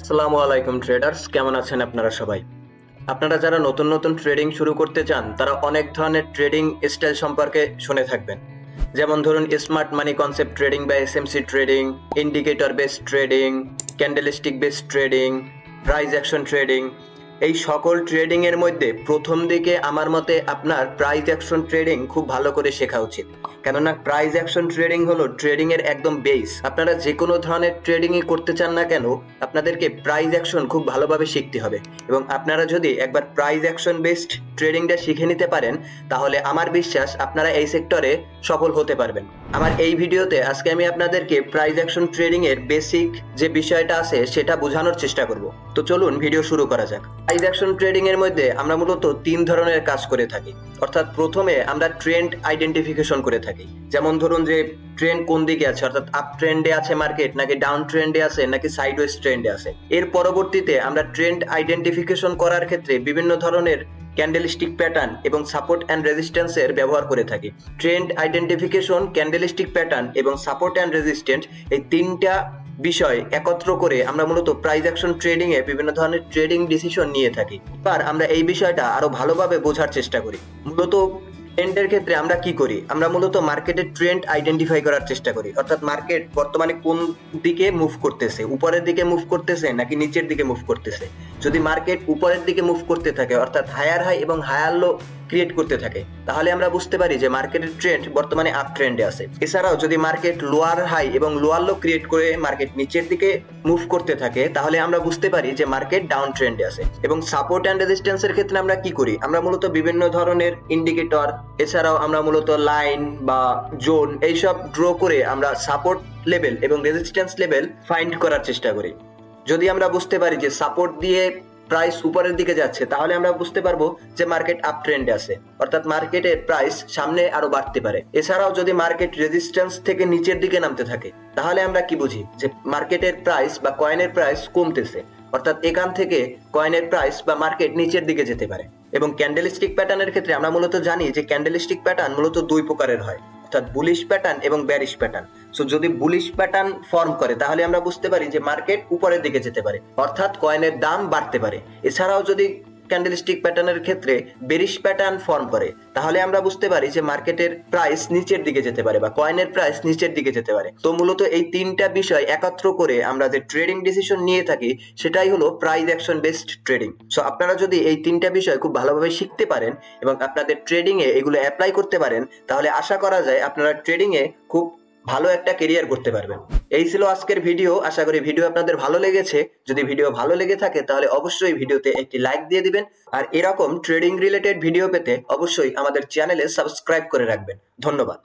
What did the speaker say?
আসসালামু আলাইকুম ট্রেডার্স, কেমন আছেন আপনারা সবাই? আপনারা যারা নতুন নতুন ট্রেডিং শুরু করতে চান তারা অনেক ধরনের ট্রেডিং স্টাইল সম্পর্কে শুনে থাকবেন। যেমন ধরুন স্মার্ট মানি কনসেপ্ট ট্রেডিং বা SMC trading, indicator based trading, candlestick based trading, price action trading. এই সকল ট্রেডিং এর মধ্যে প্রথম দিকে আমার মতে আপনার প্রাইস অ্যাকশন ট্রেডিং খুব ভালো করে শেখা উচিত, কেননা প্রাইস অ্যাকশন ট্রেডিং হলো ট্রেডিং এর একদম বেস। আপনারা যে কোনো ধরনের ট্রেডিংই করতে চান না কেন, আপনাদেরকে প্রাইস অ্যাকশন খুব ভালোভাবে শিখতে হবে। এবং আপনারা যদি একবার প্রাইস অ্যাকশন বেসড ট্রেডিংটা শিখে নিতে পারেন, তাহলে আমার বিশ্বাস আপনারা এই সেক্টরে সফল হতে পারবেন। আমার এই ভিডিওতে আজকে আমি আপনাদেরকে প্রাইস অ্যাকশন ট্রেডিং এর বেসিক যে বিষয়টা আছে সেটা বোঝানোর চেষ্টা করব। তো চলুন ভিডিও শুরু করা যাক। প্রাইস অ্যাকশন ট্রেডিং এর মধ্যে আমরা মূলত তিন ধরনের কাজ করে থাকি। অর্থাৎ প্রথমে আমরা ট্রেন্ড আইডেন্টিফিকেশন করে থাকি। যেমন ধরুন যে ট্রেন্ড কোন দিকে আছে, অর্থাৎ আপ ট্রেন্ডে আছে মার্কেট, নাকি ডাউন ট্রেন্ডে আছে, নাকি সাইডওয়েজ ট্রেন্ডে আছে। এর পরবর্তীতে আমরা ট্রেন্ড আইডেন্টিফিকেশন করার ক্ষেত্রে বিভিন্ন ধরনের ক্যান্ডেলস্টিক প্যাটার্ন এবং সাপোর্ট অ্যান্ড রেজিস্ট্যান্সের ব্যবহার করে থাকি। ট্রেন্ড আইডেন্টিফিকেশন, ক্যান্ডেলস্টিক প্যাটার্ন এবং সাপোর্ট অ্যান্ড রেজিস্ট্যান্স, এই তিনটা বিষয় একত্র করে আমরা মূলত প্রাইস অ্যাকশন ট্রেডিং এ বিভিন্ন ধরনের ট্রেডিং ডিসিশন নিয়ে থাকি। এবার আমরা এই বিষয়টা আরো ভালোভাবে বোঝার চেষ্টা করি। মূলত ট্রেন্ডের ক্ষেত্রে আমরা কি করি, আমরা মূলত মার্কেটের ট্রেন্ড আইডেন্টিফাই করার চেষ্টা করি। অর্থাৎ মার্কেট বর্তমানে কোন দিকে মুভ করতেছে, উপরের দিকে মুভ করতেছে নাকি নিচের দিকে মুভ করতেছে। যদি মার্কেট উপরের দিকে মুভ করতে থাকে, অর্থাৎ হায়ার হাই এবং হায়ার লো ক্রিয়েট করতে থাকে, তাহলে আমরা বুঝতে পারি যে মার্কেটের ট্রেন্ড বর্তমানে আপ ট্রেন্ডে আছে। এছাড়াও যদি মার্কেট লোয়ার হাই এবং লোয়ার লো ক্রিয়েট করে মার্কেট নিচের দিকে মুভ করতে থাকে, তাহলে আমরা বুঝতে পারি যে মার্কেট ডাউন ট্রেন্ডে আছে। এবং সাপোর্ট অ্যান্ড রেজিস্ট্যান্সের ক্ষেত্রে আমরা কি করি, আমরা মূলত বিভিন্ন ধরনের ইন্ডিকেটর, এছাড়াও আমরা মূলত লাইন বা জোন এইসব ড্র করে আমরা সাপোর্ট লেভেল এবং রেজিস্ট্যান্স লেভেল ফাইন্ড করার চেষ্টা করি। যদি আমরা বুঝতে পারি যে সাপোর্ট দিয়ে প্রাইস উপরের দিকে যাচ্ছে, তাহলে আমরা বুঝতে পারবো যে মার্কেট আপ ট্রেন্ডে আছে, অর্থাৎ মার্কেটের প্রাইস সামনে আরো বাড়তে পারে। এছাড়াও যদি মার্কেট রেজিস্ট্যান্স থেকে নিচের দিকে নামতে থাকে, তাহলে আমরা কি বুঝি যে মার্কেটের প্রাইস বা কয়েনের প্রাইস কমতেছে, অর্থাৎ এখান থেকে কয়েনের প্রাইস বা মার্কেট নিচের দিকে যেতে পারে। এবং ক্যান্ডেলস্টিক প্যাটার্নের ক্ষেত্রে আমরা মূলত জানি যে ক্যান্ডেলস্টিক প্যাটার্ন মূলত দুই প্রকারের হয়, অর্থাৎ বুলিশ প্যাটার্ন এবং বেয়ারিশ প্যাটার্ন। সো যদি বুলিশ প্যাটার্ন ফর্ম করে, তাহলে আমরা বুঝতে পারি যে মার্কেট উপরের দিকে যেতে পারে, অর্থাৎ কয়েনের দাম বাড়তে পারে। এছাড়াও যদি ক্যান্ডেলস্টিক প্যাটার্নের ক্ষেত্রে বেরিশ প্যাটার্ন ফর্ম করে, তাহলে আমরা বুঝতে পারি যে মার্কেটের প্রাইস নিচের দিকে যেতে পারে বা কয়েনের প্রাইস নিচের দিকে যেতে পারে। তো মূলত এই তিনটা বিষয় একত্র করে আমরা যে ট্রেডিং ডিসিশন নিয়ে থাকি, সেটাই হলো price action based trading. So আপনারা যদি এই তিনটা বিষয় খুব ভালোভাবে শিখতে পারেন এবং আপনাদের ট্রেডিং এ এগুলো অ্যাপ্লাই করতে পারেন, তাহলে আশা করা যায় আপনারা ট্রেডিং এ খুব ভালো একটা কেরিয়ার করতে পারবেন। এই ছিল আজকের ভিডিও। আশা করি ভিডিও আপনাদের ভালো লেগেছে। যদি ভিডিও ভালো লেগে থাকে, তাহলে অবশ্যই ভিডিওতে একটি লাইক দিয়ে দিবেন। আর এরকম ট্রেডিং রিলেটেড ভিডিও পেতে অবশ্যই আমাদের চ্যানেলে সাবস্ক্রাইব করে রাখবেন। ধন্যবাদ।